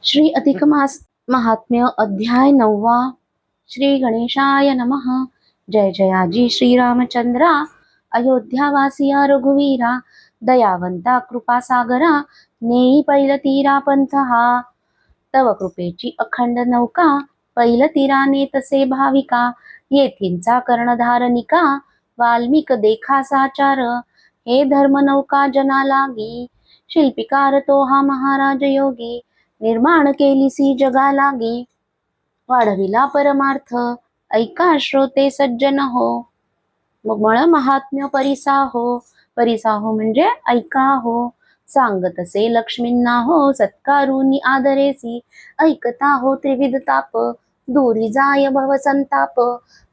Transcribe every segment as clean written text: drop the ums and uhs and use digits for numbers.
श्री अधिक मास महात्म्य अध्याय 9वा. श्री गणेशाय नमः. जय जयाजी श्रीरामचंद्रा, अयोध्यावासिया रघुवीरा, दयावंता कृपासागरा, नेई पैलतीरा पंथ हा. तव कृपेची अखंड नौका, पैलतीराने तसे भाविका, येथींचा कर्णधारनिका, वाल्मिक देखा साचार. हे धर्म नौका जना लागी, शिल्पीकार तो हा महाराज योगी, निर्माण केलीसी जगा लागी, वाढविला परमार्थ, ऐका श्रोते सज्जन हो. मग मळ महात्म्य परिसा हो. परिसा हो म्हणजे ऐका हो. सांगतसे लक्ष्मींना हो, सत्कारुनी आदरेसी, ऐकता हो त्रिविध ताप, दूरी जाय भव संताप,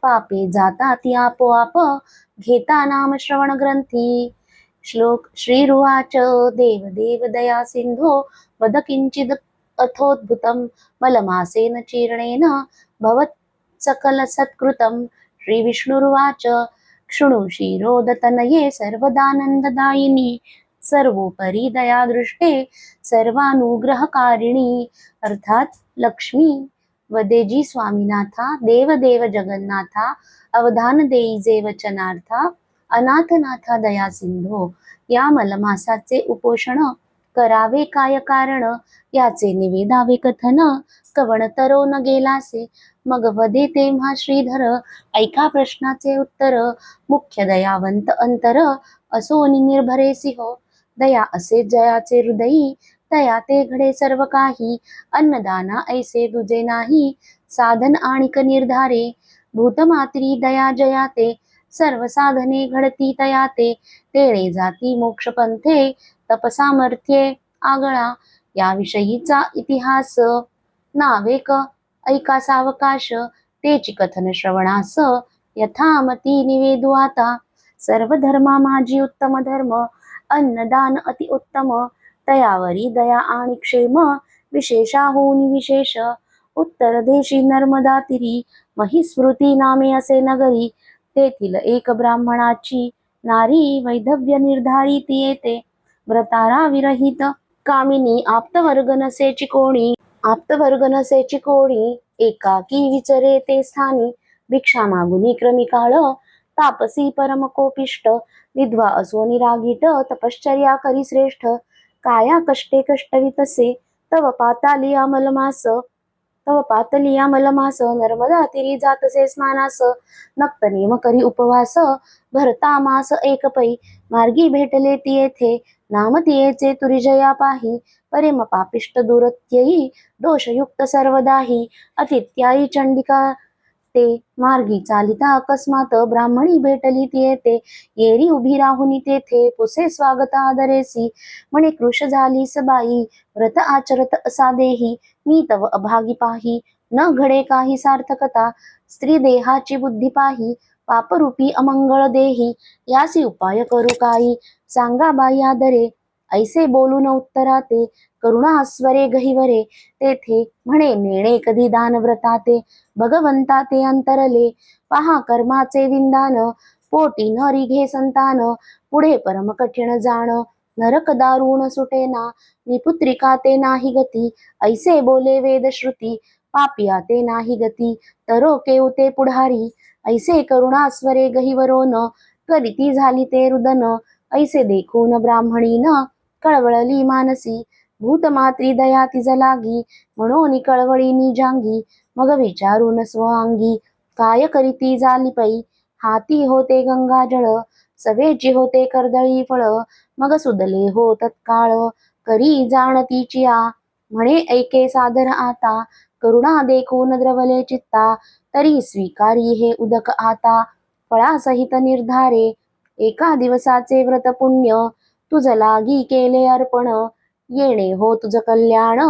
पापे जाता आपोआप, घेता नाम श्रवण ग्रंथी. श्लोक. श्रीरुवाच देव देव दया सिंधो, वद किंचिद अथोद्भुतं, मलमासेन चीर्णेन भवत् सकल सत्कृतं. श्री विष्णुरुवाच शृणु क्षीरोदतनये, सर्वदानन्ददायिनी, सर्वोपरि दयादृष्टे, सर्वानुग्रहकारिणी. अर्थात लक्ष्मी वदेजी स्वामीनाथा, देव देव जगन्नाथा, अवधान देईजे वचनार्था, अनाथनाथा दया सिंधो. या मलमासाचे उपोषण करावे काय कारण, याचे निवेदावे कथन, कवण तरो न गेलासे, मग वदे तेव्हा श्रीधर, ऐका प्रश्नाचे उत्तर. मुख्य दयावंत अंतर, असोनी निर्भरेसी हो. दया असे जयाचे हृदयी, दया ते घडे सर्व काही, अन्नदाना ऐसे दुजे नाही, साधन आणिक निर्धारे. भूतमात्री दया जयाते, सर्व साधने घडती तयाते, तेणे जाती मोक्ष पंथे, तपसामर्थ्ये आगळा. याविषयीचा इतिहास नावेक ऐका सावकाश, तेची कथन श्रवणास यथामती निवेदू आता. सर्व धर्मा माझी उत्तम धर्म, अन्नदान अति उत्तम, तयावरी दया आणि क्षेम, विशेषाहून विशेष. उत्तर देशी नर्मदा तीरी, महिस्मृती नामे असे नगरी, तेथील एक ब्राह्मणाची नारी, वैधव्य निर्धारित येते. व्रतारा विरहित कामिनी, आप्तवर्ग नसेची कोणी, आप्तवर्ग नसेची कोणी, एकाकी विचरे ते स्थानी, भिक्षा मागुनी क्रमी काळ, तापसी परम कोपिष्ट, विधवा असोनी रागीट, तपश्चर्या करी श्रेष्ठ, काया कष्टे कष्टवी तसे, तव पातालिया मलमास, तव पातलिया मलमास, नर्मदा तीरी जातसे स्नानास, नक्त नेम करी उपवास, भरता मास एक पै, मार्गी भेटले ती येथे, नाम तियेचे तुरिजया पाही, प्रेम पापिष्ट दुरत्ययी, दोषयुक्त सर्वदाही, अतित्यायी चंडिका ते, मार्गी चालिता अकस्मात, ब्राह्मणी भेटली ती येते, येरी उभी राहुनी तेथे, पुसे स्वागत आदरेसी, म्हणे कृश झालीस बाई, व्रत आचरत असा देही, मी तव अभागी पाही, न घडे काही सार्थकता, स्त्री देहाची बुद्धी पाही, पापरूपी अमंगळ देही, यासी उपाय करू काही, सांगा बाई आदरे. ऐसे बोलून उत्तराते, करुणास्वरे गहिवरे, तेथे म्हणे नेणे कधी दान व्रताते, भगवंता ते अंतरले, पहा कर्माचे विंदान, पोटी न रिघे संतान, पुढे परम कठीण जाण, नरक दारुण सुटेना, निपुत्रिका ते नाही गती, ऐसे बोले वेद श्रुती, पापिया ते नाही गती, तरो केवते पुढारी, ऐसे करुणास्वरे गहिवरोन, करीती झाली ते रुदन, ऐसे देखून ब्राह्मणीन कळवळली मानसी, भूतमात्री दया तिज लागी, म्हणून कळवळीनी जांगी, मग विचारून स्वअंगी, काय करीती झाली पै, हाती होते गंगाजळ, सवेची होते कर्दळी फळ, मग सुदले हो तत्काळ, करी जाणतीची आ, म्हणे ऐके सादर आता, करुणा देखून द्रवले चित्ता, तरी स्वीकारी हे उदक आता, फळासहित निर्धारे. एका दिवसाचे व्रत पुण्य, तुझ लागी केले अर्पण, येणे हो तुझ कल्याण,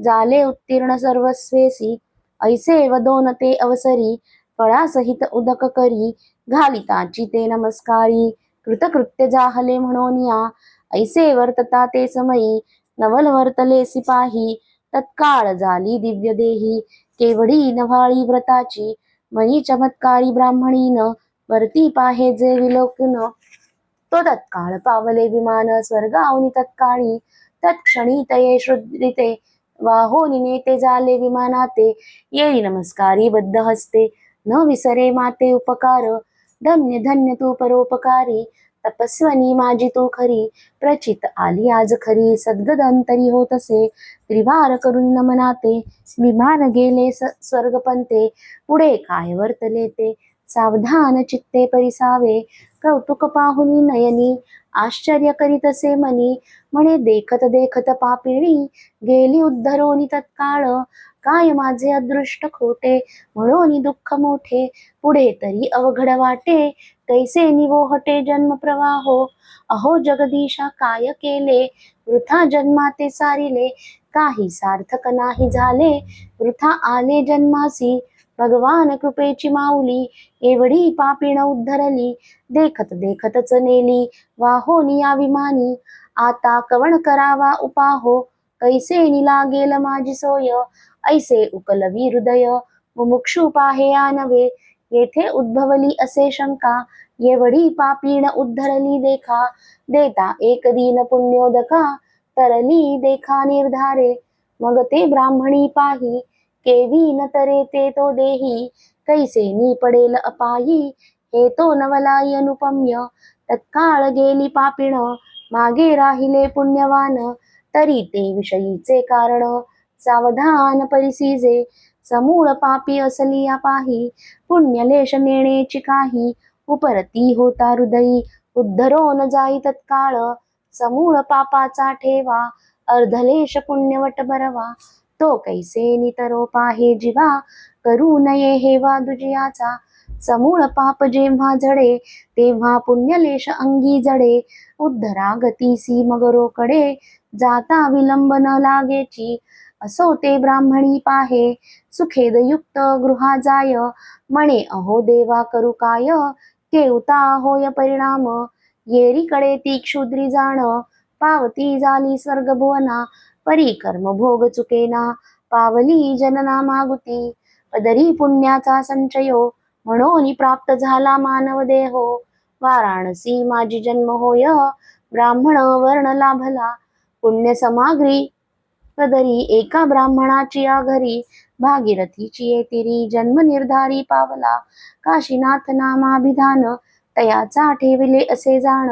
झाले उत्तीर्ण सर्वस्वेसी, ऐसे वदोन ते अवसरी, फळासहित उदक करी, घालिताची ते नमस्कारी, कृतकृत्य जाहले म्हणून या, ऐसे वर्तता ते समयी, नवल वर्तले सिपाही, तत्काळ झाली दिव्य देही, केवढी नव्हाळी व्रताची, मनी चमत्कारी ब्राह्मणीन, वरती पाहे जे विलोकन, तो तत्काळ पावले विमान, स्वर्गावनी तत्काळी, तत्क्षणी तये श्रुरिते, वाहोनी नेते झाले विमानाते, येई नमस्कारी बद्ध हस्ते, न विसरे माते उपकार, धन्य धन्य तू परोपकारी, तपस्वनी माझी तू खरी, प्रचित आली आज खरी, सद्गदंतरी होतसे, त्रिवार करून नमनाते, विमान गेले स्वर्गपंते, पुढे काय वर्तले ते, सावधान चित्ते परिसावे, कौतुक पाहुनी नयनी, आश्चर्य करीतसे मनी, म्हणे देखत देखत पापिणी, गेली उद्धरोनी तत्काळ, काय माझे अदृष्ट खोटे, म्हणून दुःख मोठे, पुढे तरी अवघड वाटे, कैसे निवोहटे जन्म प्रवाहो, अहो जगदीशा काय केले, वृथा जन्माते सारिले, काही सार्थक नाही झाले, वृथा आले जन्मासी, भगवान कृपेची माऊली, एवढी पापीण उद्धरली, देखत देखतच नेली, वाहोनी या विमानी, आता कवण करावा उपाहो, कैसे लागेल माझी सोय, ऐसे उकलवी हृदय, मुमुक्षु पाहे नवे, येथे उद्भवली असे शंका, एवढी पापीण उद्धरली देखा, देता एक दीन पुण्योदका, तरली देखा निर्धारे, मग ते ब्राह्मणी पाही, केवी न तरे ते तो देही, कैसे नी पडेल अपायी, हे तो नवलाई अनुपम्य, तत्काळ गेली पापीण, मागे राहिले पुण्यवान, तरी ते विषयीचे कारण, सावधान परिसिजे, समूळ पापी असली पाही, पुण्यलेश नेणेची काही, उपरती होता हृदयी, उद्धरो न जाई तत्काळ, समूळ पापाचा ठेवा, अर्धलेश पुण्यवट बरवा, तो कैसे नितरो पाहे जीवा, करू नये हेवा दुजियाचा, समूळ पाप जेव्हा जडे, तेव्हा पुण्यलेश अंगी जडे, उद्धरा गतीसी मग रोकडे, जाता विलंब न लागेची, असो ते ब्राह्मणी पाहे, सुखेद युक्त गृहा जाय, म्हणे अहो देवा करू काय, केवता होय परिणाम, येरीकडे ती क्षुद्री जाण, पावती झाली स्वर्ग भुवना, परी कर्म भोग चुकेना, पावली जनना मागुती, पदरी पुण्याचा संचयो, म्हणून प्राप्त झाला मानव देहो, वाराणसी माझी जन्म होय, ब्राह्मण वर्ण लाभला, पुण्य समाग्री, पदरी एका ब्राह्मणाची या घरी, भागीरथीची येतिरी, जन्म निर्धारी पावला, काशीनाथ नामाभिधान, तयाचा ठेविले असे जाण,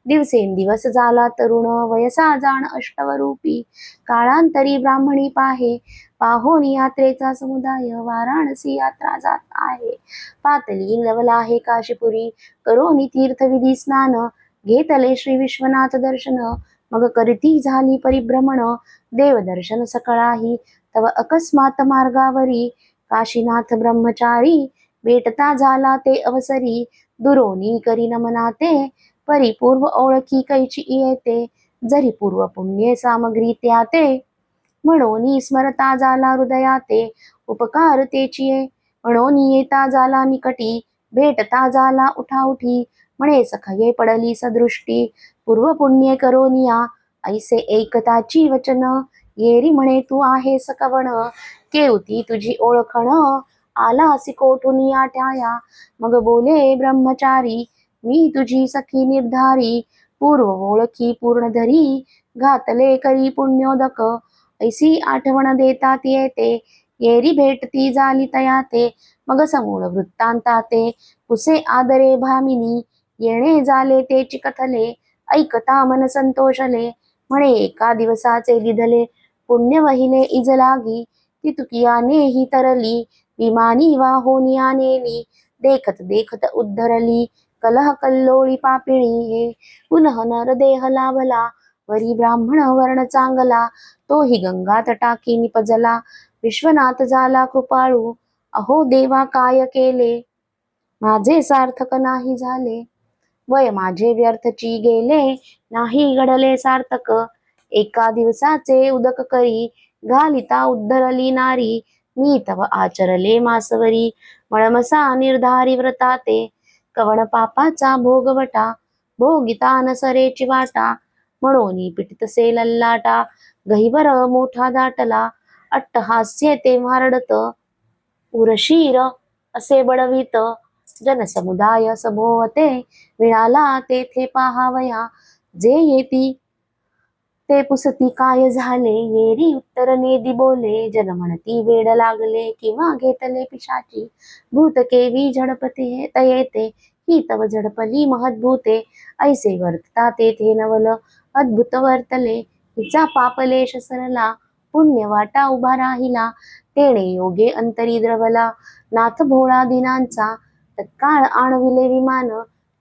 दिवसेंदिवस झाला तरुण, वयसा जाण अष्टवरूपी, काळांतरी ब्राह्मणी पाहे, पाहोन यात्रेचा समुदाय, वाराणसी यात्रा जात आहे, पातली लवला आहे काशीपुरी, करोनी तीर्थविधी स्नान, घेतले श्री विश्वनाथ दर्शन, मग करती झाली परिभ्रमण, देवदर्शन सकळाही, तव अकस्मात मार्गावरी, काशीनाथ ब्रह्मचारी, भेटता झाला ते अवसरी, दुरोनी करी नमनाते, परिपूर्व ओळखी कैची येते, जरी पूर्व पुण्ये सामग्री त्याते, म्हणून स्मरता झाला हृदयाते, उपकार तेचिये, म्हणून येता झाला निकटी, भेटता झाला उठाउठी, म्हणे सखये पडली सदृष्टी, पूर्व पुण्ये करोनिया, ऐसे एकताची वचन, येरी म्हणे तू आहे सकवण, केवती तुझी ओळखण, आलासी कोठून या ठाया, मग बोले ब्रह्मचारी, मी तुझी सखी निर्धारी, पूर्व ओळखी पूर्ण धरी, घातले करी पुण्योदक, ऐसी आठवण देतात येते, येरी भेटती झाली तयाते, मग समूळ वृत्तांताते, कुसे आदरे भामिनी, येणे झाले ते चिकथले, ऐकता मन संतोषले, म्हणे एका दिवसाचे दिधले, पुण्य वहिले इज लागी, ती तुकियाने ही तरली, विमानी वाहोनिया नेली, देखत देखत उद्धरली, कलह कल्लोळी पापिणी हे, पुनः नर देह लाभला, वरी ब्राह्मण वर्ण चांगला, तोही गंगा तटाकी निपजला, विश्वनाथ झाला कृपाळू, अहो देवा काय केले, माझे सार्थक नाही झाले, वय माझे व्यर्थची गेले, नाही घडले सार्थक, एका दिवसाचे उदक करी, घालिता उद्धरली नारी, मी तव आचरले मासवरी, मळमसा निर्धारी व्रताते, कवण पापाचा भोगवटा, भोगिता नसरेची वाटा, म्हणून पिटितसे लल्लाटा, गहिवर मोठा दाटला, अट्टहास्य तेव्हा रडत, उरशीर असे बडवित, जनसमुदाय सभोवते, मिळाला तेथे पाहावया, जे येती ते पुसती काय झाले, येरी उत्तर नेदी बोले. जन म्हणती वेड लागले, किंवा घेतले पिशाची. भूत केवी झडपते तयेते, ही तव झडपली महद्भूते. ऐसे वर्तता तेथे नवल, अद्भुत वर्तले. हिचा पापलेश सरला, पुण्य वाटा उभा राहिला. तेणे योगे अंतरी द्रवला, नाथ भोळा दिनांचा. तत्काळ आणविले विमान,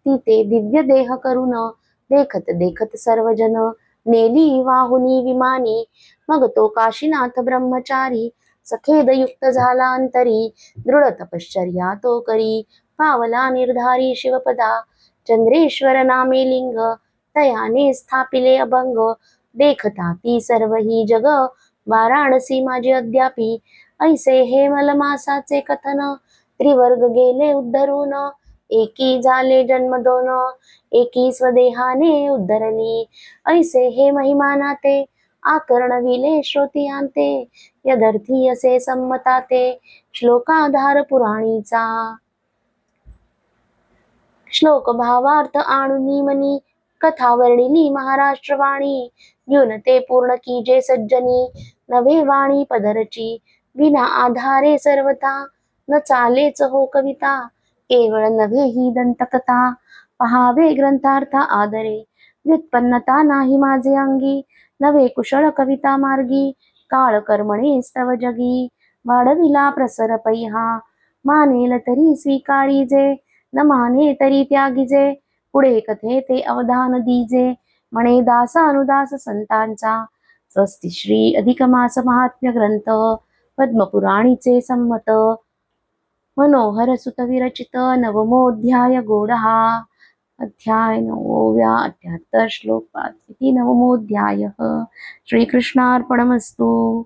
ती ते दिव्य देह करून. देखत देखत सर्वजन, नेली वाहुनी विमानी. मग तो काशीनाथ ब्रह्मचारी, सखेद युक्त झाला अंतरी. दृढ तपश्चर्या तो करी, पावला निर्धारी शिवपदा. चंद्रेश्वर नामे लिंग, तयाने स्थापिले अभंग. देखता ती सर्व ही जग, वाराणसी माझी अद्यापी. ऐसे हे मलमासाचे कथन, त्रिवर्ग गेले उद्धरून. एकी झाले जन्म दोन, एकी स्वदेहाने उद्धरली. ऐसे हे महिमानाते, आकर्णविले श्रोतियांते. यदर्थी असे संमताते, श्लोकाधार पुराणीचा. श्लोक भावार्थ आणुनी मनी, कथा वर्णिली महाराष्ट्रवाणी. न्यूनते पूर्ण की जे सज्जनी, नवे वाणी पदरची. विना आधारे सर्वथा, न चालेच हो कविता. केवळ नव्हे ही दंतकथा, पहावे ग्रंथार्थ आदरे. व्युत्पन्नता नाही माझे अंगी, नवे कुशळ कविता मार्गी. काळ कर्मणे स्तव जगी, वाढविला प्रसर पैहा. मानेल तरी स्वीकारीजे, न माने तरी त्यागीजे. पुढे कथे ते अवधान दीजे, म्हणे दास अनुदास संतांचा. स्वस्ति श्री अधिक मास महात्म्य ग्रंथ, पद्मपुराणीचे संमत. मनोहर सुत विरचित, नवमोऽध्याय गोडहा. अध्याय 9व्या, 78 श्लोक 5 इति नवमोऽध्यायः. श्रीकृष्णार्पणमस्तु.